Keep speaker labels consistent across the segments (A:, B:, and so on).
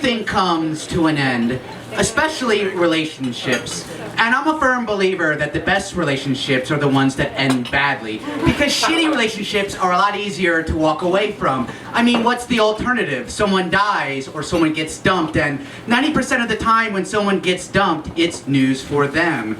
A: everything comes to an end, especially relationships. And I'm a firm believer that the best relationships are the ones that end badly, because shitty relationships are a lot easier to walk away from. I mean, what's the alternative? Someone dies or someone gets dumped, and 90% of the time when someone gets dumped, it's news for them.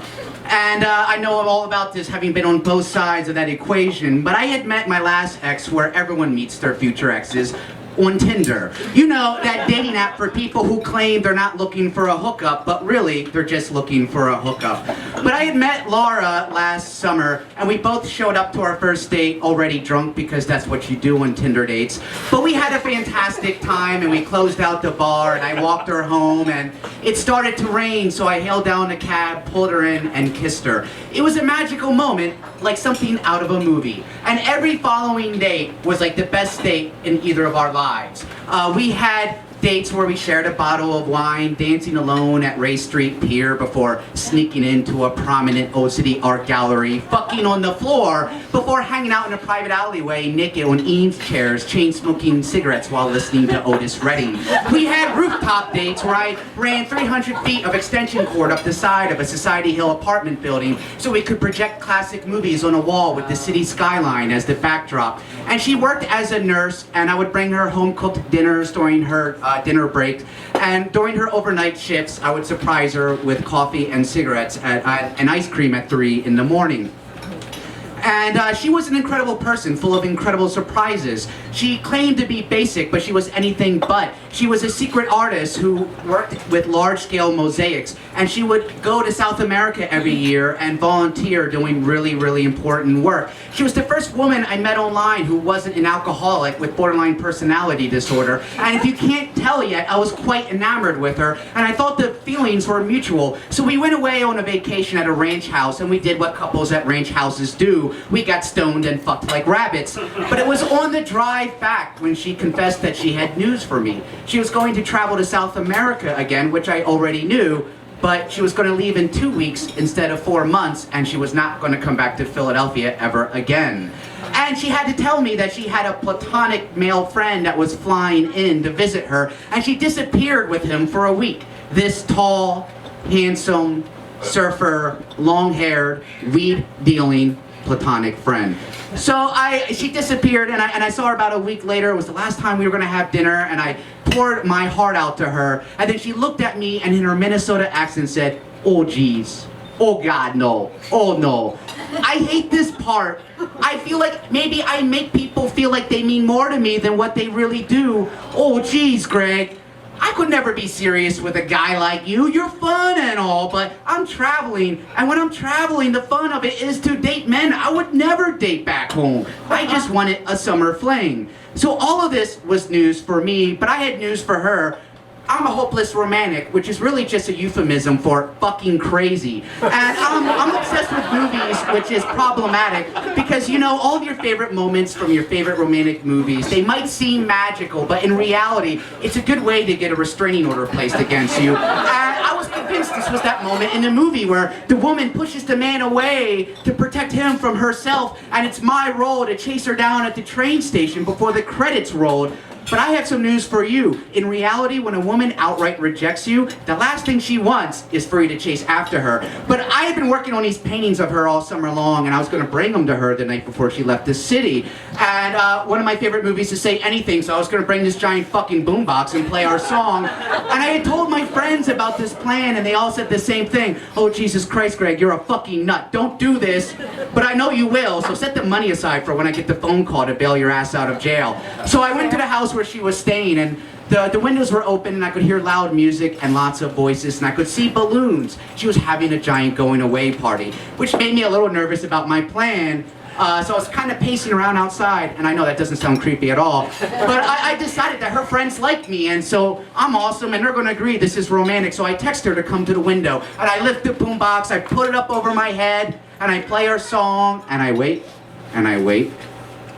A: And I know all about this, having been on both sides of that equation, but I had met my last ex where everyone meets their future exes, on Tinder. You know, that dating app for people who claim they're not looking for a hookup, but really, they're just looking for a hookup. But I had met Laura last summer, and we both showed up to our first date already drunk, because that's what you do on Tinder dates. But we had a fantastic time, and we closed out the bar, and I walked her home, and it started to rain, so I hailed down a cab, pulled her in, and kissed her. It was a magical moment, like something out of a movie. And every following date was like the best date in either of our lives. We had dates where we shared a bottle of wine, dancing alone at Ray Street Pier before sneaking into a prominent Old City art gallery, fucking on the floor before hanging out in a private alleyway naked on Eames chairs, chain-smoking cigarettes while listening to Otis Redding. We had rooftop dates where I ran 300 feet of extension cord up the side of a Society Hill apartment building so we could project classic movies on a wall with the city skyline as the backdrop. And she worked as a nurse, and I would bring her home-cooked dinners during her dinner break, and during her overnight shifts I would surprise her with coffee and cigarettes and ice cream at 3 in the morning. And she was an incredible person, full of incredible surprises. She claimed to be basic, but she was anything but. She was a secret artist who worked with large-scale mosaics, and she would go to South America every year and volunteer doing really, really important work. She was the first woman I met online who wasn't an alcoholic with borderline personality disorder, and if you can't tell yet, I was quite enamored with her, and I thought the feelings were mutual. So we went away on a vacation at a ranch house, and we did what couples at ranch houses do. We got stoned and fucked like rabbits. But it was on the drive back when she confessed that she had news for me. She was going to travel to South America again, which I already knew, but she was going to leave in 2 weeks instead of 4 months, and she was not going to come back to Philadelphia ever again. And she had to tell me that she had a platonic male friend that was flying in to visit her, and she disappeared with him for a week. This tall, handsome, surfer, long-haired, weed-dealing, platonic friend. So she disappeared, and I saw her about a week later. It was the last time we were going to have dinner, and I poured my heart out to her, and then she looked at me and in her Minnesota accent said, "Oh geez, oh God, no, oh no." I hate this part. I feel like maybe I make people feel like they mean more to me than what they really do. Oh geez, Greg, I could never be serious with a guy like you. You're fun and all, but I'm traveling, and when I'm traveling, the fun of it is to date men I would never date back home. I just wanted a summer fling. So all of this was news for me, but I had news for her. I'm a hopeless romantic, which is really just a euphemism for fucking crazy. And I'm obsessed with movies, which is problematic, because you know, all of your favorite moments from your favorite romantic movies, they might seem magical, but in reality, it's a good way to get a restraining order placed against you. And I was convinced this was that moment in the movie where the woman pushes the man away to protect him from herself, and it's my role to chase her down at the train station before the credits rolled. But I have some news for you. In reality, when a woman outright rejects you, the last thing she wants is for you to chase after her. But I had been working on these paintings of her all summer long, and I was going to bring them to her the night before she left the city. And one of my favorite movies to say anything, so I was going to bring this giant fucking boombox and play our song. And I had told my friends about this plan, and they all said the same thing. "Oh, Jesus Christ, Greg, you're a fucking nut. Don't do this. But I know you will, so set the money aside for when I get the phone call to bail your ass out of jail." So I went to the house where she was staying, and the windows were open, and I could hear loud music and lots of voices, and I could see balloons. She was having a giant going away party, which made me a little nervous about my plan. So I was kind of pacing around outside, and I know that doesn't sound creepy at all, but I decided that her friends like me, and so I'm awesome, and they're going to agree this is romantic. So I text her to come to the window, and I lift the boombox, I put it up over my head, and I play her song, and I wait, and I wait,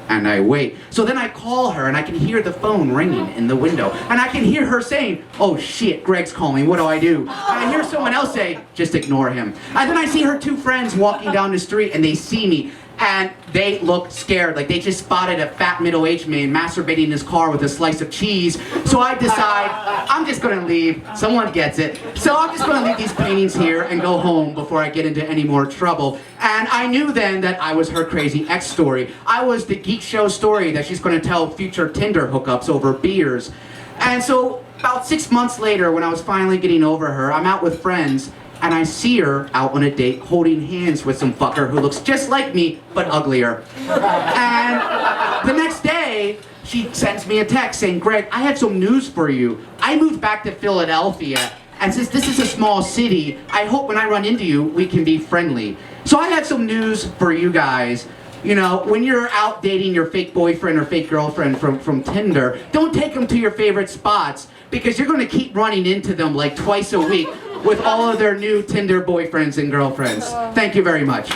A: and I wait. So then I call her, and I can hear the phone ringing in the window, and I can hear her saying, "Oh shit, Greg's calling, what do I do?" And I hear someone else say, "Just ignore him." And then I see her two friends walking down the street, and they see me, and they look scared, like they just spotted a fat middle-aged man masturbating in his car with a slice of cheese. So I decide, I'm just gonna leave, someone gets it. So I'm just gonna leave these paintings here and go home before I get into any more trouble. And I knew then that I was her crazy ex story. I was the geek show story that she's gonna tell future Tinder hookups over beers. And so about 6 months later, when I was finally getting over her, I'm out with friends, and I see her out on a date holding hands with some fucker who looks just like me, but uglier. And the next day, she sends me a text saying, Greg, I have some news for you. I moved back to Philadelphia, and since this is a small city, I hope when I run into you, we can be friendly. So I have some news for you guys. You know, when you're out dating your fake boyfriend or fake girlfriend from Tinder, don't take them to your favorite spots, because you're gonna keep running into them like twice a week with all of their new Tinder boyfriends and girlfriends. Thank you very much.